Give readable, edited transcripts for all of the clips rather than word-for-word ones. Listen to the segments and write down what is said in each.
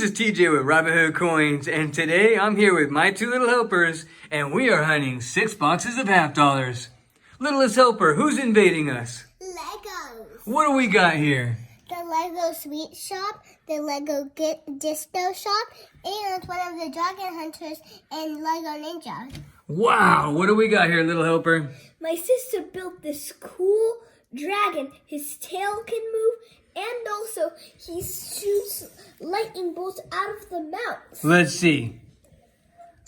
This is TJ with Robinhood Coins, and today I'm here with my two little helpers, and we are hunting 6 boxes of half dollars. Littlest helper, who's invading us? Legos. What do we got here? The Lego Sweet Shop, the Lego Disco Shop, and one of the Dragon Hunters and Lego Ninja. Wow, what do we got here, little helper? My sister built this cool dragon. His tail can move, and also he shoots lightning bolts out of the mouth. Let's see.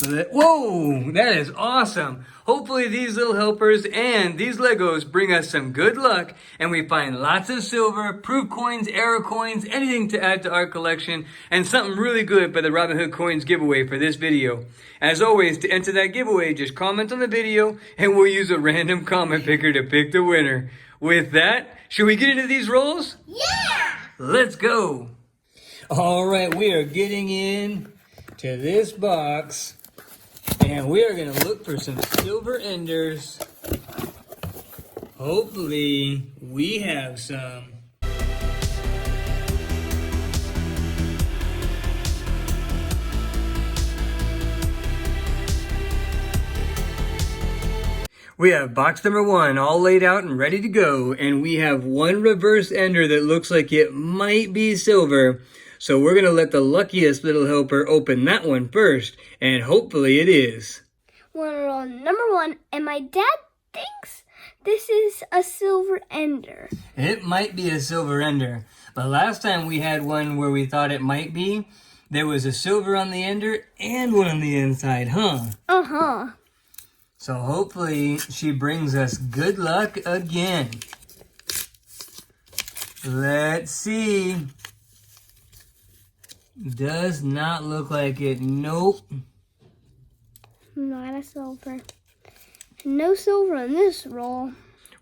Whoa, that is awesome. Hopefully these little helpers and these Legos bring us some good luck and we find lots of silver, proof coins, arrow coins, anything to add to our collection, and something really good for the Robinhood Coins giveaway for this video. As always, to enter that giveaway, just comment on the video and we'll use a random comment picker to pick the winner. With that, should we get into these rolls? Yeah! Let's go. All right, we are getting in to this box. And we are going to look for some silver enders. Hopefully, we have some. We have box number 1 all laid out and ready to go. And we have one reverse ender that looks like it might be silver. So we're going to let the luckiest little helper open that one first, and hopefully it is. We're on number 1, and my dad thinks this is a silver ender. It might be a silver ender, but last time we had one where we thought it might be, there was a silver on the ender and one on the inside, huh? Uh-huh. So hopefully she brings us good luck again. Let's see. Does not look like it. Nope. Not a silver. No silver in this roll.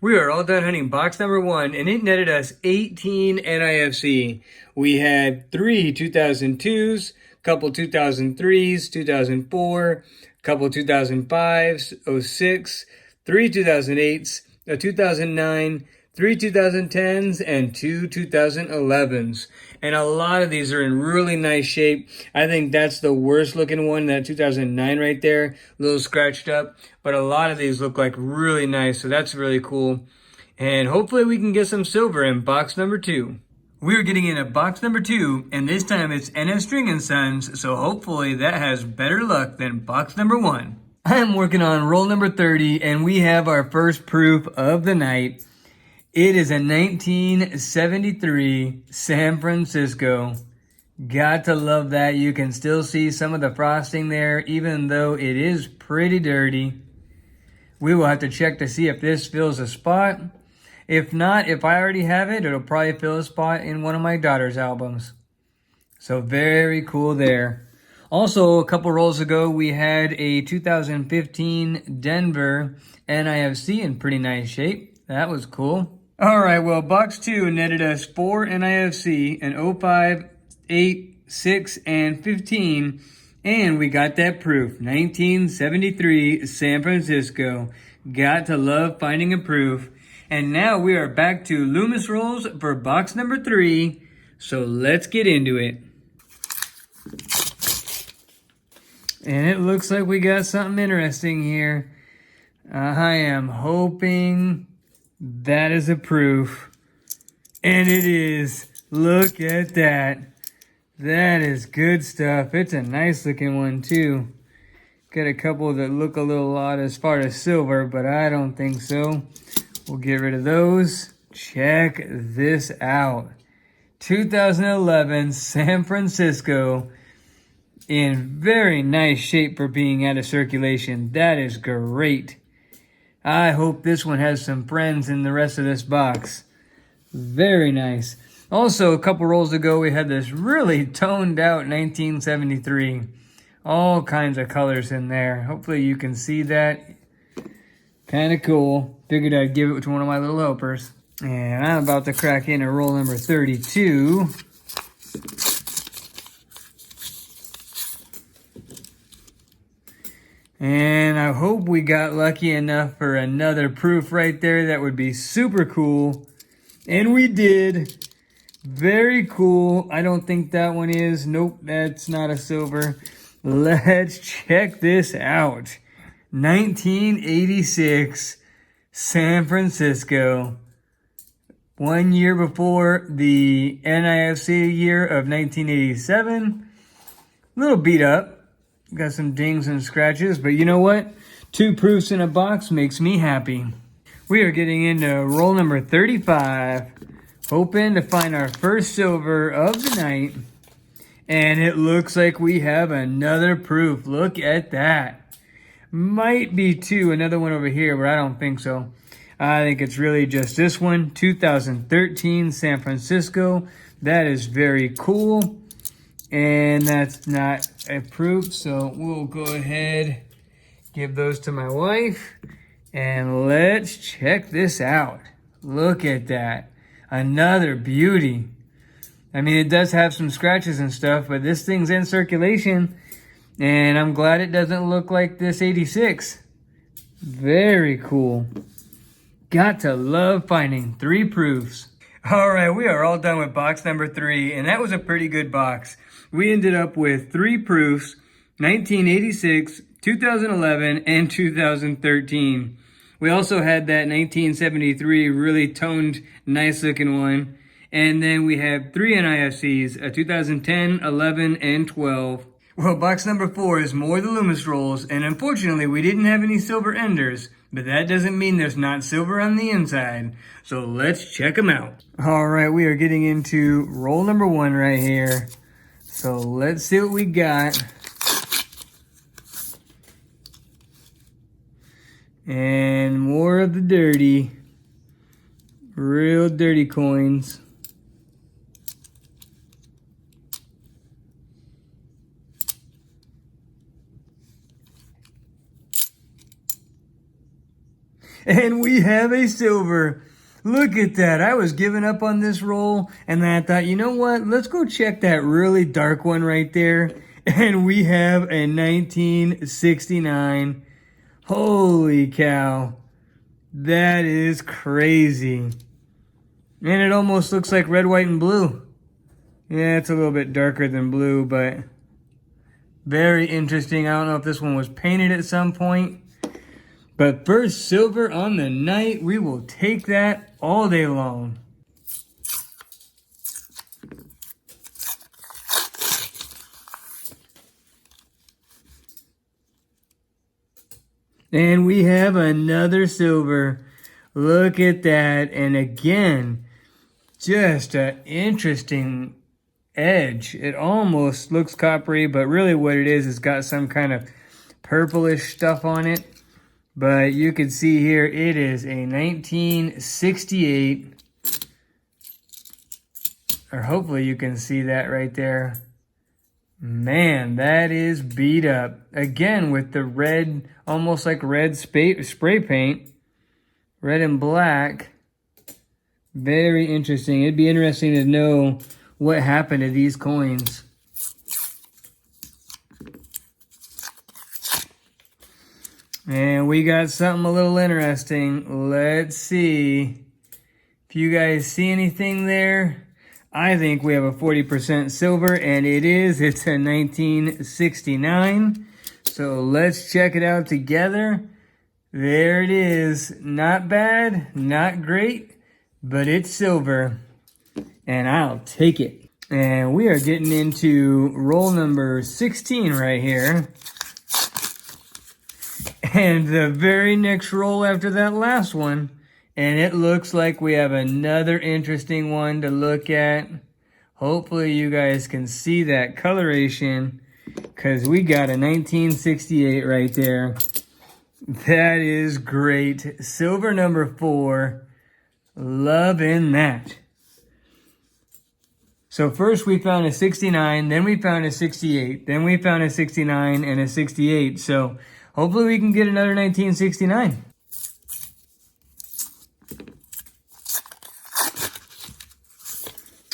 We are all done hunting box number 1, and it netted us 18 NIFC. We had 3 2002s, couple 2003s, 2004, couple 2005s, 06, 3 2008s, a 2009, 3 2010s, and 2 2011s. And a lot of these are in really nice shape. I think that's the worst looking one, that 2009 right there, a little scratched up. But a lot of these look like really nice, so that's really cool. And hopefully we can get some silver in box number 2. We're getting in at box number 2, and this time it's NS String & Sons, so hopefully that has better luck than box number 1. I'm working on roll number 30, and we have our first proof of the night. It is a 1973 San Francisco. Got to love that. You can still see some of the frosting there, even though it is pretty dirty. We will have to check to see if this fills a spot. If not, if I already have it, it'll probably fill a spot in one of my daughter's albums. So very cool there. Also, a couple rolls ago, we had a 2015 Denver NIFC in pretty nice shape. That was cool. All right, well, box 2 netted us 4 NIFC, an 05, 8, 6, and 15, and we got that proof, 1973 San Francisco. Got to love finding a proof. And now we are back to Loomis rolls for box number 3, so let's get into it. And it looks like we got something interesting here. I am hoping that is a proof. And it is. Look at that. That is good stuff. It's a nice looking one too. Got a couple that look a little odd as far as silver, but I don't think so. We'll get rid of those. Check this out. 2011 San Francisco in very nice shape for being out of circulation. That is great. I hope this one has some friends in the rest of this box. Very nice. Also, a couple rolls ago, we had this really toned out 1973. All kinds of colors in there. Hopefully you can see that. Kind of cool. Figured I'd give it to one of my little helpers. And I'm about to crack in a roll number 32. And I hope we got lucky enough for another proof right there. That would be super cool. And we did. Very cool. I don't think that one is. Nope, that's not a silver. Let's check this out. 1986, San Francisco. 1 year before the NIFC year of 1987. A little beat up. Got some dings and scratches, but you know what? 2 proofs in a box makes me happy. We are getting into roll number 35. Hoping to find our first silver of the night. And it looks like we have another proof. Look at that. Might be 2, another one over here, but I don't think so. I think it's really just this one. 2013 San Francisco. That is very cool. And that's not a proof, so we'll go ahead, give those to my wife. And let's check this out. Look at that. Another beauty. I mean, it does have some scratches and stuff, but this thing's in circulation. And I'm glad it doesn't look like this 86. Very cool. Got to love finding 3 proofs. All right, we are all done with box number 3, and that was a pretty good box. We ended up with 3 proofs, 1986, 2011, and 2013. We also had that 1973 really toned, nice looking one. And then we have 3 NIFCs, a 2010, 11, and 12. Well, box number 4 is more the Loomis rolls, and unfortunately we didn't have any silver enders, but that doesn't mean there's not silver on the inside. So let's check them out. All right, we are getting into roll number 1 right here. So let's see what we got. And more of the dirty, real dirty coins. And we have a silver. Look at that. I was giving up on this roll, and then I thought, you know what? Let's go check that really dark one right there. And we have a 1969. Holy cow. That is crazy. And it almost looks like red, white, and blue. Yeah, it's a little bit darker than blue, but very interesting. I don't know if this one was painted at some point. But first silver on the night, we will take that all day long. And we have another silver. Look at that. And again, just an interesting edge. It almost looks coppery, but really what it is got some kind of purplish stuff on it. But you can see here, it is a 1968. Or hopefully you can see that right there. Man, that is beat up. Again, with the red, almost like red spray paint. Red and black. Very interesting. It'd be interesting to know what happened to these coins. And we got something a little interesting. Let's see if you guys see anything there. I think we have a 40% silver, and it is. It's a 1969. So let's check it out together. There it is. Not bad, not great, but it's silver, and I'll take it. And we are getting into roll number 16 right here. And the very next roll after that last one. And it looks like we have another interesting one to look at. Hopefully you guys can see that coloration, because we got a 1968 right there. That is great. Silver number 4. Loving that. So first we found a 69, then we found a 68, then we found a 69 and a 68. So hopefully we can get another 1969.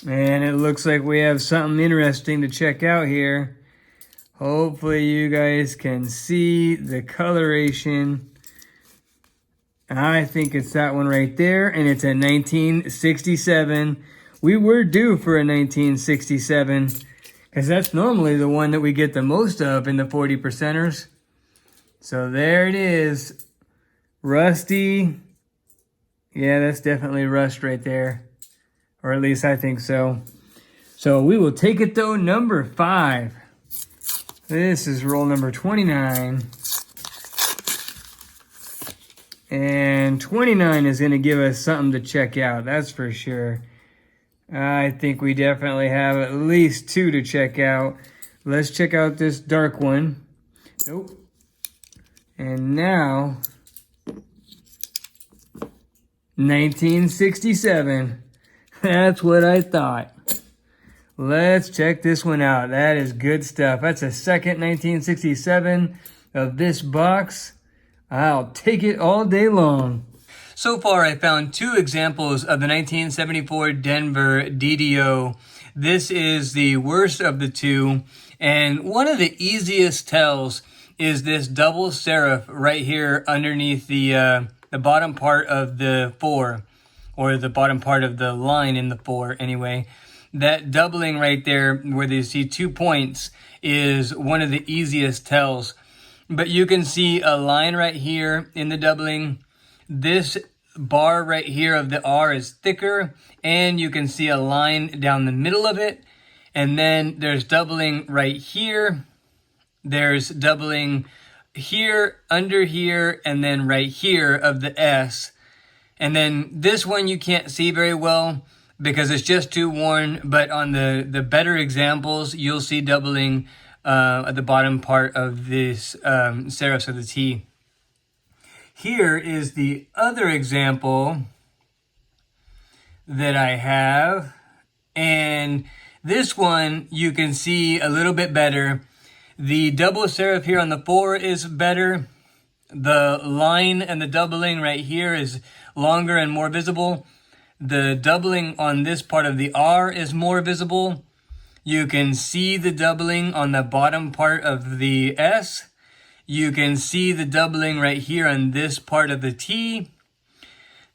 And it looks like we have something interesting to check out here. Hopefully you guys can see the coloration. I think it's that one right there. And it's a 1967 we were due for a 1967, because that's normally the one that we get the most of in the 40 percenters. So there it is. Rusty. Yeah, that's definitely rust right there. Or at least I think so. So we will take it though, number 5. This is roll number 29. And 29 is going to give us something to check out, that's for sure. I think we definitely have at least 2 to check out. Let's check out this dark one. Nope. And now, 1967. That's what I thought. Let's check this one out. That is good stuff. That's a second 1967 of this box. I'll take it all day long. So far, I found 2 examples of the 1974 Denver DDO. This is the worst of the 2, and one of the easiest tells is this double serif right here underneath the bottom part of the 4, or the bottom part of the line in the 4 anyway. That doubling right there where you see 2 points is one of the easiest tells. But you can see a line right here in the doubling. This bar right here of the R is thicker, and you can see a line down the middle of it. And then there's doubling right here. There's doubling here, under here, and then right here of the S. And then this one you can't see very well because it's just too worn, but on the better examples, you'll see doubling at the bottom part of this serifs of the T. Here is the other example that I have, and this one you can see a little bit better. The double serif here on the 4 is better. The line and the doubling right here is longer and more visible. The doubling on this part of the R is more visible. You can see the doubling on the bottom part of the S. You can see the doubling right here on this part of the T.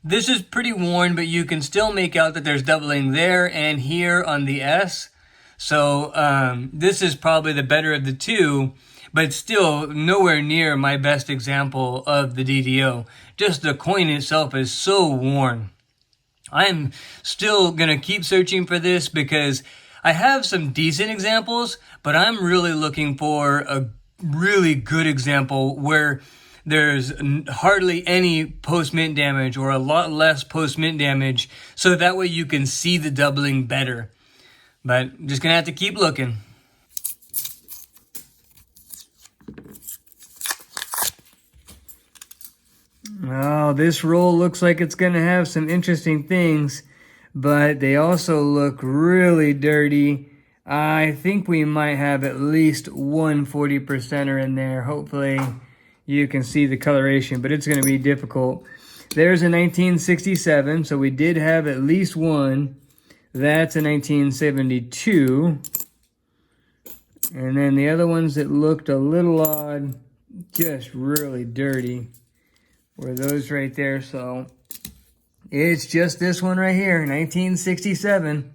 This is pretty worn, but you can still make out that there's doubling there and here on the S. So this is probably the better of the 2, but still nowhere near my best example of the DDO. Just the coin itself is so worn. I'm still going to keep searching for this because I have some decent examples, but I'm really looking for a really good example where there's hardly any post-mint damage or a lot less post-mint damage, so that way you can see the doubling better. But I'm just going to have to keep looking. Oh, this roll looks like it's going to have some interesting things, but they also look really dirty. I think we might have at least one 40%er in there. Hopefully you can see the coloration, but it's going to be difficult. There's a 1967, so we did have at least one. That's a 1972. And then the other ones that looked a little odd, just really dirty, were those right there. So it's just this one right here, 1967.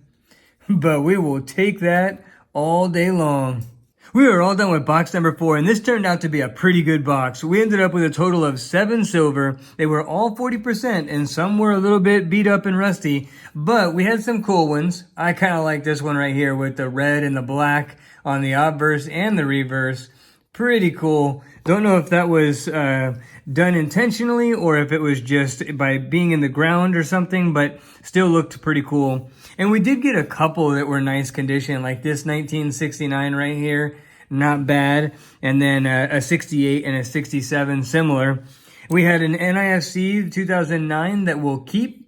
But we will take that all day long. We are all done with box number 4, and this turned out to be a pretty good box. We ended up with a total of 7 silver. They were all 40%, and some were a little bit beat up and rusty, but we had some cool ones. I kind of like this one right here with the red and the black on the obverse and the reverse. Pretty cool. Don't know if that was done intentionally or if it was just by being in the ground or something, but still looked pretty cool. And we did get a couple that were nice condition, like this 1969 right here, not bad. And then a 68 and a 67, similar. We had an NIFC 2009 that will keep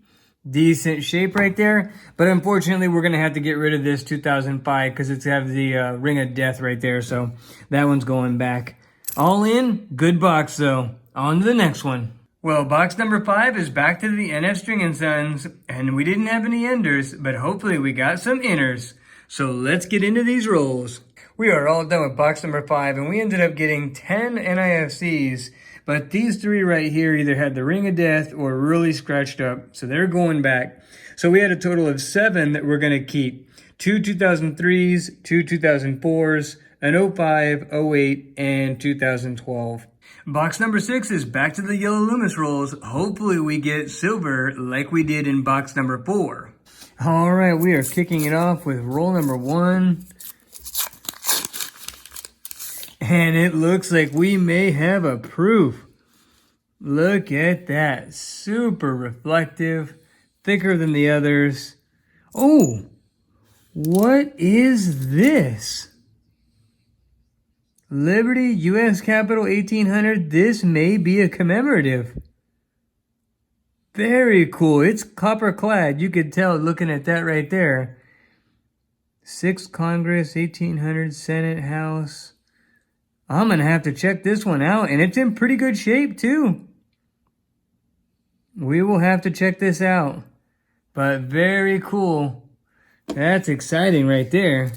decent shape right there. But unfortunately, we're going to have to get rid of this 2005 because it's have the ring of death right there. So that one's going back. All in, good box though. On to the next one. Well, box number 5 is back to the NF String & Sons, and we didn't have any enders, but hopefully we got some inners. So let's get into these rolls. We are all done with box number 5, and we ended up getting 10 NIFCs, But these three right here either had the ring of death or really scratched up. So they're going back. So we had a total of 7 that we're going to keep. 2 2003s, 2 2004s, an 05, 08, and 2012. Box number 6 is back to the yellow Loomis rolls. Hopefully we get silver like we did in box number 4. All right, we are kicking it off with roll number 1. And it looks like we may have a proof. Look at that. Super reflective. Thicker than the others. Oh, what is this? Liberty, U.S. Capitol, 1800. This may be a commemorative. Very cool. It's copper clad. You could tell looking at that right there. 6th Congress, 1800, Senate, House. I'm going to have to check this one out. And it's in pretty good shape, too. We will have to check this out. But very cool. That's exciting right there.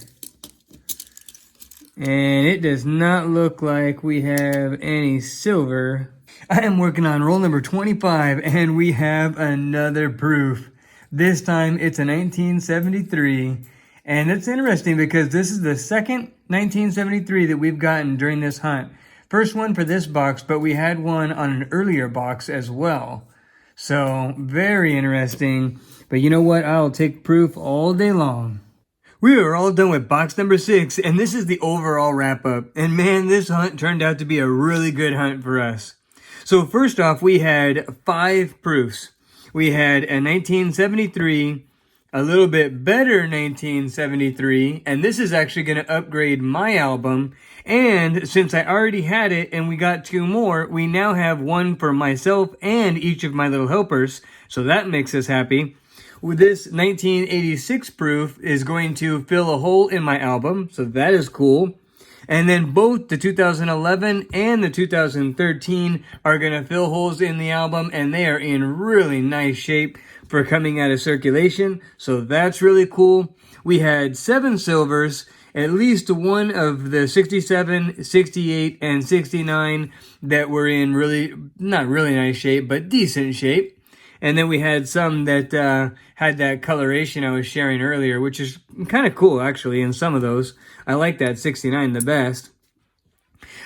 And it does not look like we have any silver. I am working on roll number 25, and we have another proof. This time it's a 1973. And it's interesting because this is the second 1973 that we've gotten during this hunt. First one for this box, but we had one on an earlier box as well. So, very interesting. But you know what? I'll take proof all day long. We are all done with box number 6, and this is the overall wrap-up. And man, this hunt turned out to be a really good hunt for us. So first off, we had 5 proofs. We had a 1973, a little bit better 1973, and this is actually going to upgrade my album. And since I already had it and we got 2 more, we now have one for myself and each of my little helpers. So that makes us happy. With this 1986 proof is going to fill a hole in my album, so that is cool. And then both the 2011 and the 2013 are going to fill holes in the album, and they are in really nice shape for coming out of circulation, so that's really cool. We had 7 silvers, at least one of the 67, 68, and 69 that were in really, not really nice shape, but decent shape. And then we had some that had that coloration I was sharing earlier, which is kind of cool, actually, in some of those. I like that 69 the best.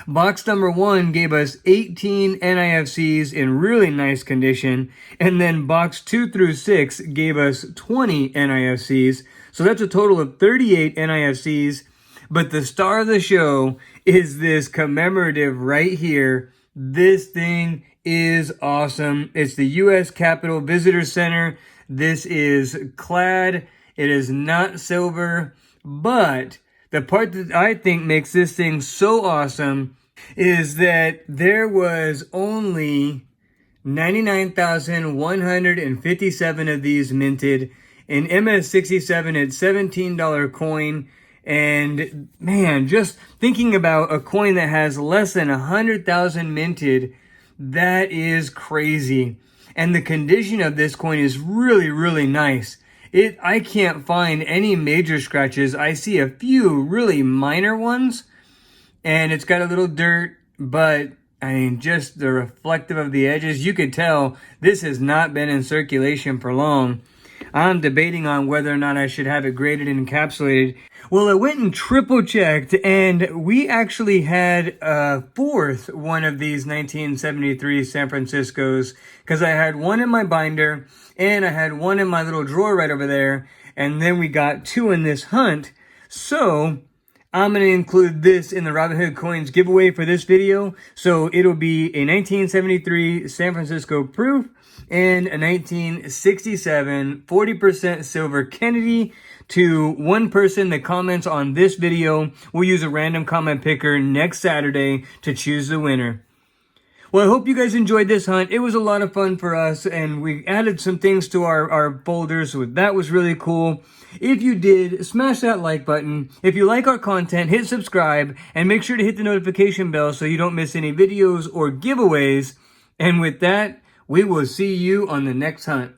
Box number 1 gave us 18 NIFCs in really nice condition. And then box 2 through 6 gave us 20 NIFCs. So that's a total of 38 NIFCs. But the star of the show is this commemorative right here. This thing is awesome. It's the U.S. Capitol Visitor Center. This is clad. It is not silver. But the part that I think makes this thing so awesome is that there was only 99,157 of these minted. An MS-67 at $17 coin. And man, just thinking about a coin that has less than 100,000 minted, that is crazy. And the condition of this coin is really, really nice. I can't find any major scratches. I see a few really minor ones. And it's got a little dirt, but I mean, just the reflective of the edges. You could tell this has not been in circulation for long. I'm debating on whether or not I should have it graded and encapsulated. Well, I went and triple checked, and we actually had a 4th one of these 1973 San Franciscos, because I had one in my binder, and I had one in my little drawer right over there, and then we got 2 in this hunt. So I'm going to include this in the Robinhood Coins giveaway for this video. So it'll be a 1973 San Francisco proof and a 1967 40% silver Kennedy. To one person that comments on this video, we'll use a random comment picker next Saturday to choose the winner. Well, I hope you guys enjoyed this hunt. It was a lot of fun for us, and we added some things to our folders, so that was really cool. If you did, smash that like button. If you like our content, hit subscribe, and make sure to hit the notification bell so you don't miss any videos or giveaways. And with that, we will see you on the next hunt.